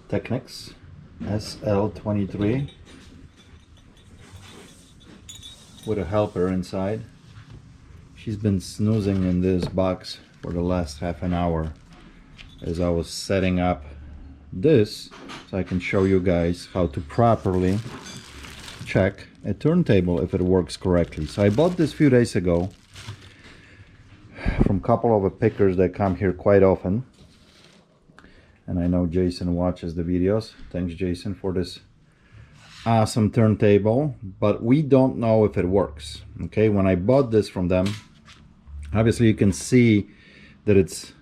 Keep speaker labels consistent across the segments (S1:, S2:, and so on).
S1: Technics SL23 with a helper inside. She's been snoozing in this box for the last half an hour as I was setting up this so I can show you guys how to properly check a turntable if it works correctly. So I bought this a few days ago from a couple of pickers that come here quite often, and I know Jason watches the videos. Thanks, Jason, for this awesome turntable, but we don't know if it works. Okay, when I bought this from them, obviously you can see that it's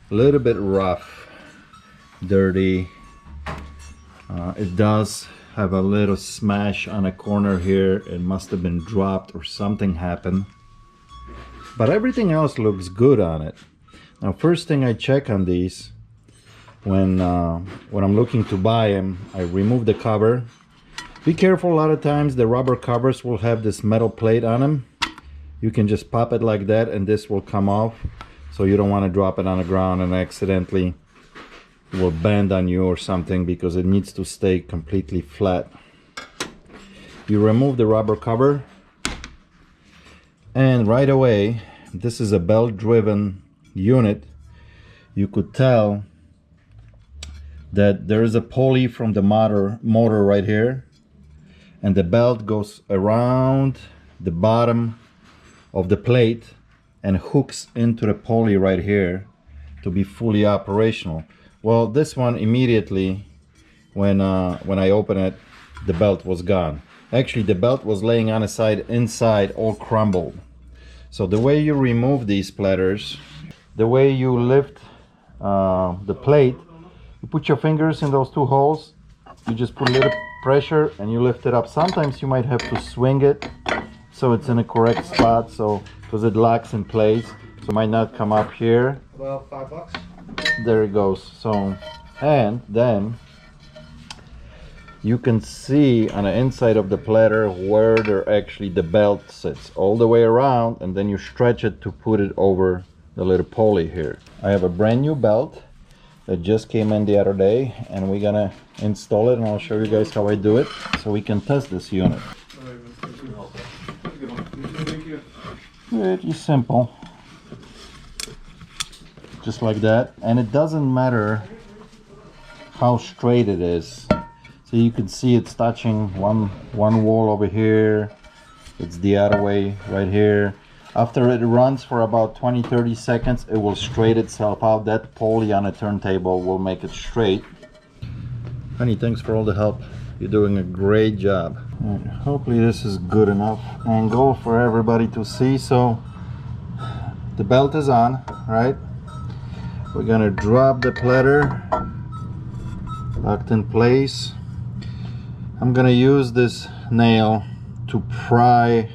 S1: a little bit rough, dirty. It does have a little smash on a corner here. It must have been dropped or something happened, but everything else looks good on it. Now, first thing I check on these when I'm looking to buy them, I remove the cover. Be careful, a lot of times the rubber covers will have this metal plate on them. You can just pop it like that and this will come off, so you don't want to drop it on the ground and accidentally it will bend on you or something, because it needs to stay completely flat. You remove the rubber cover, and right away, this is a belt driven unit. You could tell that there is a pulley from the motor right here, and the belt goes around the bottom of the plate and hooks into the pulley right here to be fully operational. Well, this one immediately when I open it, the belt was gone. Actually, the belt was laying on the side inside, all crumbled. So the way you remove these platters, the way you lift the plate, you put your fingers in those two holes, you just put a little pressure and you lift it up. Sometimes you might have to swing it so it's in a correct spot, so because it locks in place, so it might not come up here.
S2: Well, $5.
S1: There it goes. So, and then you can see on the inside of the platter where the belt sits all the way around, and then you stretch it to put it over the little pulley here. I have a brand new belt that just came in the other day, and we're gonna install it, and I'll show you guys how I do it so we can test this unit. Pretty simple, just like that, and it doesn't matter how straight it is. So you can see it's touching one wall over here, it's the other way right here. After it runs for about 20-30 seconds, it will straighten itself out. That pulley on a turntable will make it straight. Honey, thanks for all the help. You're doing a great job. Right, hopefully this is good enough angle for everybody to see. So the belt is on, right? We're gonna drop the platter, locked in place. I'm gonna use this nail to pry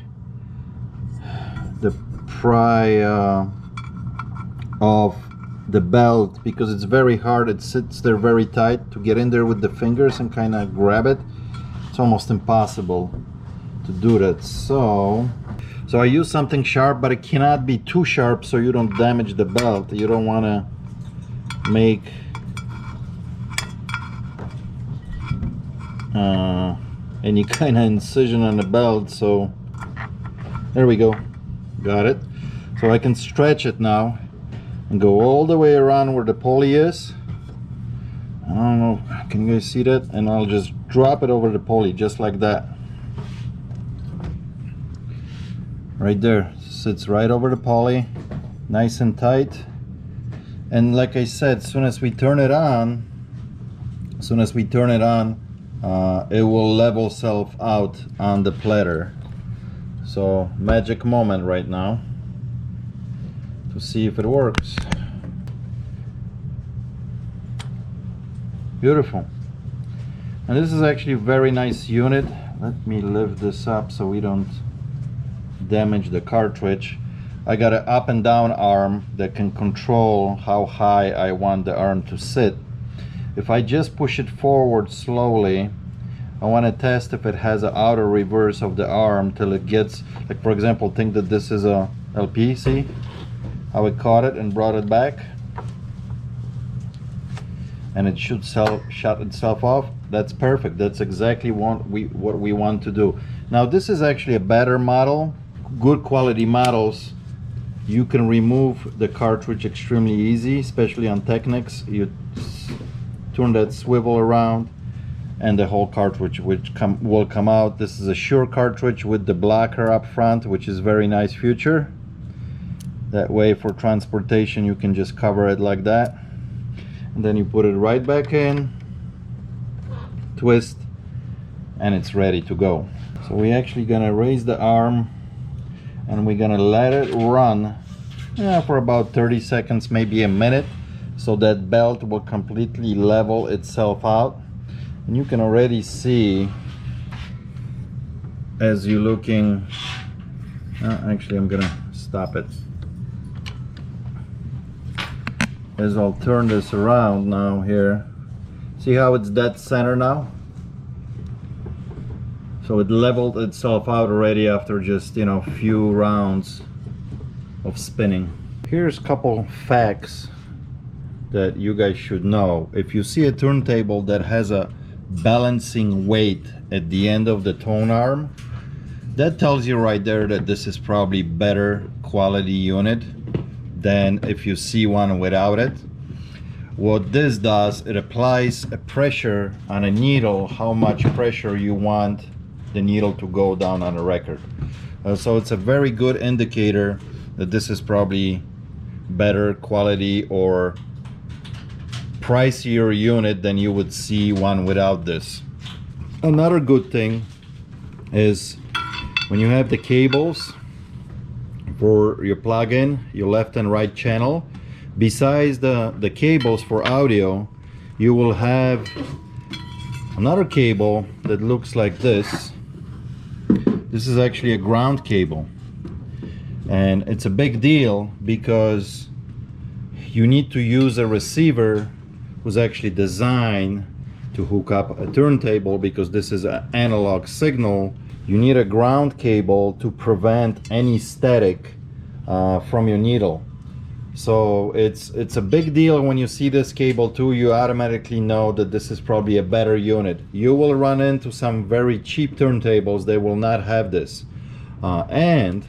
S1: off the belt, because it's very hard. It sits there very tight. To get in there with the fingers and kind of grab it, it's almost impossible to do that. So I use something sharp, but it cannot be too sharp so you don't damage the belt. You don't want to make any kind of incision on the belt. So there we go, got it. So I can stretch it now and go all the way around where the pulley is. I don't know, can you guys see that? And I'll just drop it over the pulley just like that. Right there, sits right over the pulley, nice and tight. And like I said, as soon as we turn it on, it will level itself out on the platter. So magic moment right now to see if it works. Beautiful. And this is actually a very nice unit. Let me lift this up so we don't damage the cartridge. I got an up and down arm that can control how high I want the arm to sit. If I just push it forward slowly, I want to test if it has an outer reverse of the arm till it gets, like for example, think that this is a LP, see how it caught it and brought it back. and it should shut itself off. That's perfect. That's exactly what we want to do. Now this is actually a better model. Good quality models, you can remove the cartridge extremely easy, especially on Technics. You turn that swivel around and the whole cartridge will come out. This is a Shure cartridge with the blocker up front, which is very nice feature. That way for transportation you can just cover it like that, and then you put it right back in, twist, and it's ready to go. So we're actually gonna raise the arm and we're gonna let it run for about 30 seconds, maybe a minute, so that belt will completely level itself out. And you can already see as you're looking, actually I'm gonna stop it. As I'll turn this around now here, see how it's dead center now? So it leveled itself out already after just, you know, few rounds of spinning. Here's a couple facts that you guys should know. If you see a turntable that has a balancing weight at the end of the tone arm, that tells you right there that this is probably better quality unit than if you see one without it. What this does, it applies a pressure on a needle, how much pressure you want the needle to go down on a record. So it's a very good indicator that this is probably better quality or pricier unit than you would see one without this. Another good thing is when you have the cables for your plug-in, your left and right channel, besides the cables for audio, you will have another cable that looks like this. This is actually a ground cable, and it's a big deal because you need to use a receiver who's actually designed to hook up a turntable, because this is an analog signal. You need a ground cable to prevent any static from your needle. So it's a big deal. When you see this cable too, you automatically know that this is probably a better unit. You will run into some very cheap turntables, they will not have this. And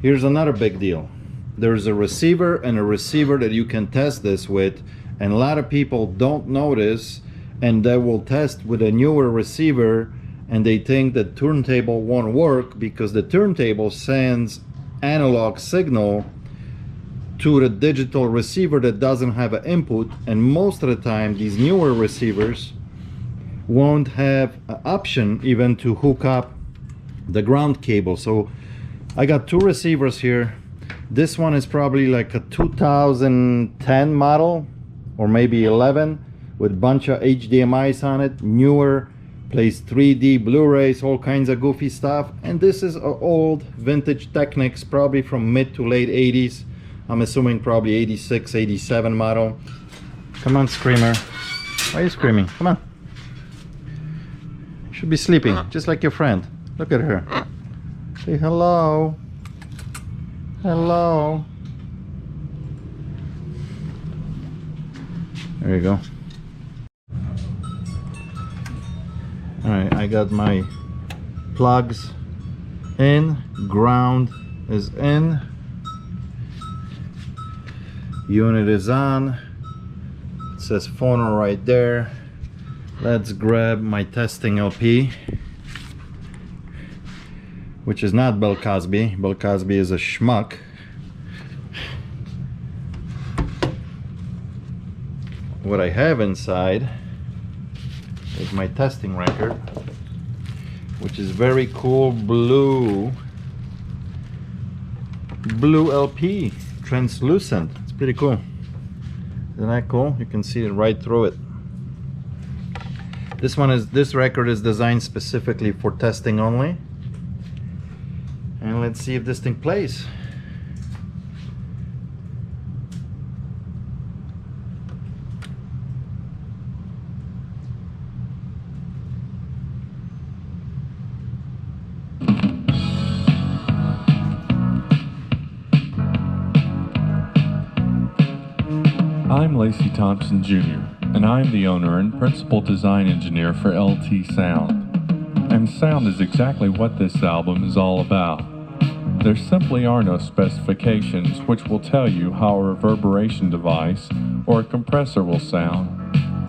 S1: here's another big deal. There's a receiver and a receiver that you can test this with, and a lot of people don't notice, and they will test with a newer receiver and they think that turntable won't work because the turntable sends analog signal to the digital receiver that doesn't have an input, and most of the time these newer receivers won't have an option even to hook up the ground cable. So I got two receivers here. This one is probably like a 2010 model or maybe 11 with a bunch of HDMI's on it, newer, plays 3D Blu-rays, all kinds of goofy stuff. And this is an old vintage Technics, probably from mid to late 80s. I'm assuming probably 86, 87 model. Come on, Screamer. Why are you screaming? Come on. You should be sleeping, just like your friend. Look at her. Say hello. Hello. There you go. Alright, I got my plugs in, ground is in, unit is on, it says phono right there. Let's grab my testing LP, which is not Bill Cosby. Bill Cosby is a schmuck. What I have inside is my testing record, which is very cool blue LP, translucent. It's pretty cool. Isn't that cool? You can see it right through it. This record is designed specifically for testing only. And let's see if this thing plays.
S2: I'm Lacey Thompson Jr., and I'm the owner and principal design engineer for LT Sound. And sound is exactly what this album is all about. There simply are no specifications which will tell you how a reverberation device or a compressor will sound.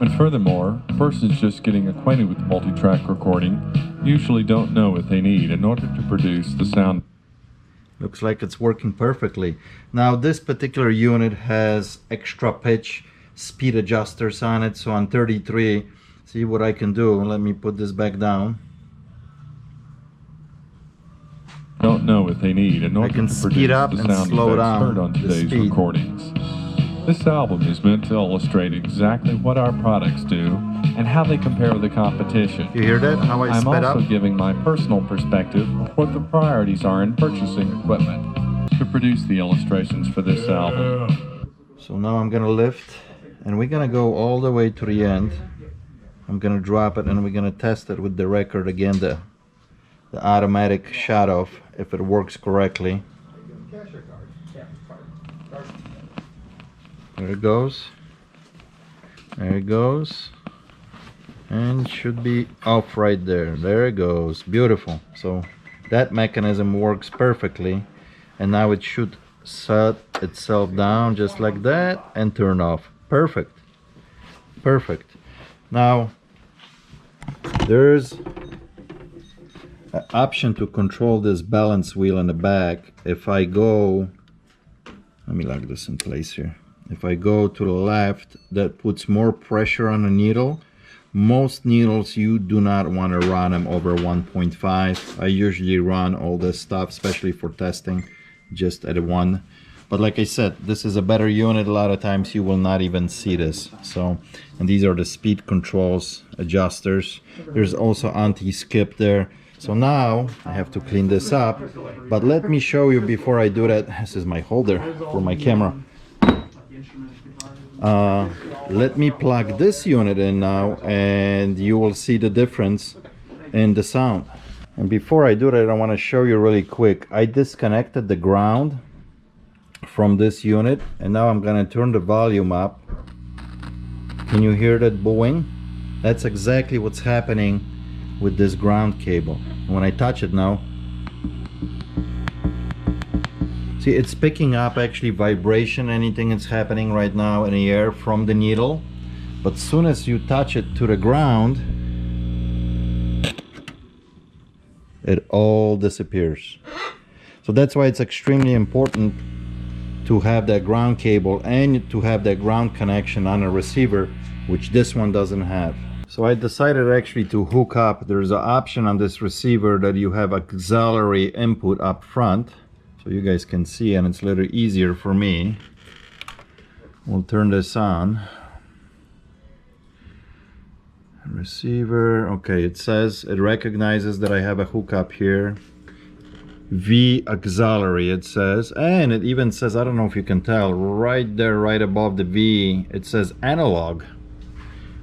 S2: And furthermore, persons just getting acquainted with multi-track recording usually don't know what they need in order to produce the sound.
S1: Looks like it's working perfectly. Now this particular unit has extra pitch speed adjusters on it, so on 33, see what I can do. Let me put this back down.
S2: Don't know what they need in order to
S1: speed
S2: produce
S1: up
S2: the
S1: and
S2: sound
S1: slow
S2: effects
S1: down
S2: heard on
S1: the
S2: today's
S1: speed.
S2: recordings. This album is meant to illustrate exactly what our products do and how they compare with the competition.
S1: You hear that? How I
S2: I'm
S1: sped
S2: also
S1: up?
S2: giving my personal perspective of what the priorities are in purchasing equipment to produce the illustrations for this album.
S1: So now I'm gonna lift and we're gonna go all the way to the end. I'm gonna drop it and we're gonna test it with the record again, the automatic shut off, if it works correctly. There it goes. There it goes. And should be off right there. There it goes. Beautiful. So that mechanism works perfectly. And now it should set itself down just like that and turn off. Perfect. Perfect. Now there's an option to control this balance wheel in the back. If I go, let me lock this in place here. If I go to the left, that puts more pressure on the needle. Most needles, you do not want to run them over 1.5. I usually run all this stuff, especially for testing, just at 1. But like I said, this is a better unit. A lot of times you will not even see this. So, and these are the speed controls adjusters. There's also anti-skip there. So now I have to clean this up. But let me show you before I do that. This is my holder for my camera. Let me plug this unit in now and you will see the difference in the sound. And before I do that, I want to show you really quick. I disconnected the ground from this unit and now I'm gonna turn the volume up. Can you hear that booing? That's exactly what's happening with this ground cable. When I touch it now, see, it's picking up actually vibration, anything that's happening right now in the air from the needle. But as soon as you touch it to the ground, it all disappears. So that's why it's extremely important to have that ground cable and to have that ground connection on a receiver, which this one doesn't have. So I decided actually to hook up. There's an option on this receiver that you have auxiliary input up front, so you guys can see, and it's a little easier for me. We'll turn this on. Receiver, okay, it says, it recognizes that I have a hookup here. V auxiliary, it says, and it even says, I don't know if you can tell, right there, right above the V, it says analog,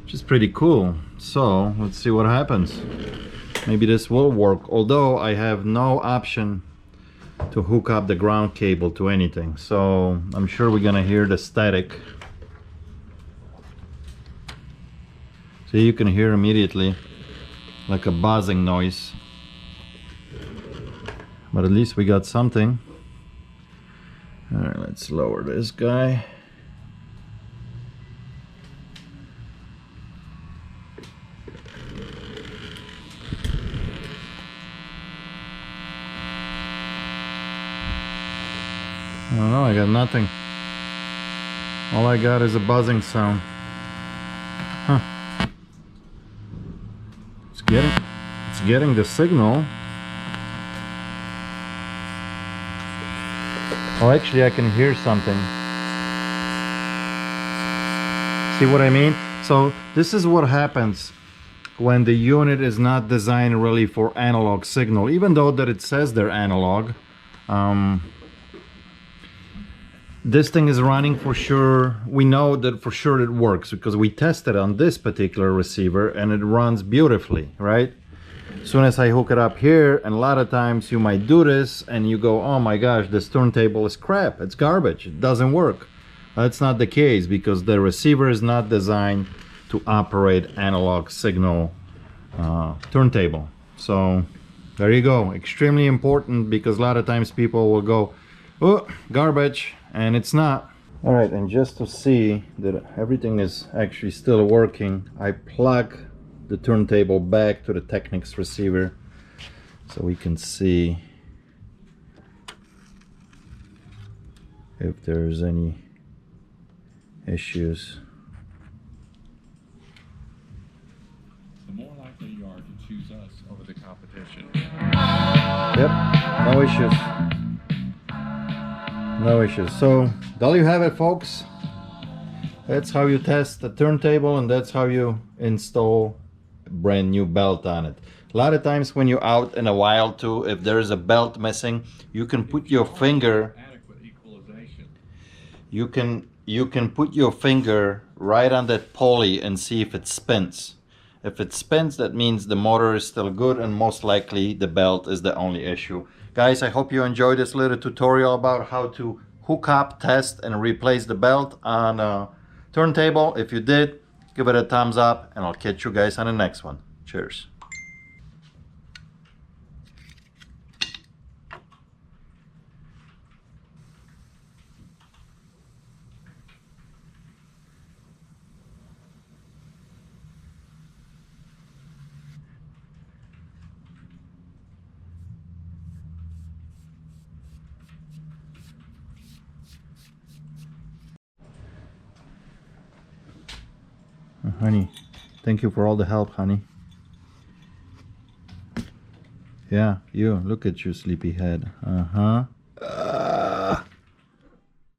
S1: which is pretty cool. So let's see what happens. Maybe this will work, although I have no option to hook up the ground cable to anything, so I'm sure we're gonna hear the static. So you can hear immediately like a buzzing noise, but at least we got something. All right, let's lower this guy. I don't know, I got nothing. All I got is a buzzing sound. Huh. It's getting the signal. Oh, actually I can hear something. See what I mean? So this is what happens when the unit is not designed really for analog signal, even though that it says they're analog. This thing is running for sure. We know that for sure it works because we tested on this particular receiver and it runs beautifully, right? As soon as I hook it up here, and a lot of times you might do this and you go, oh my gosh, this turntable is crap, it's garbage, it doesn't work. That's not the case because the receiver is not designed to operate analog signal turntable. So there you go. Extremely important, because a lot of times people will go, oh, garbage, and it's not. All right, and just to see that everything is actually still working, I plug the turntable back to the Technics receiver so we can see if there's any issues.
S2: The more likely you are to choose us over the competition.
S1: Yep, no issues. No issues. So there you have it, folks. That's how you test the turntable, and that's how you install a brand new belt on it. A lot of times when you're out in a wild too, if there is a belt missing, you can put your finger, you can put your finger right on that pulley and see if it spins. If it spins, that means the motor is still good, and most likely the belt is the only issue. Guys, I hope you enjoyed this little tutorial about how to hook up, test, and replace the belt on a turntable. If you did, give it a thumbs up, and I'll catch you guys on the next one. Cheers. Honey, thank you for all the help, honey. Yeah, you, look at your sleepy head. Uh-huh.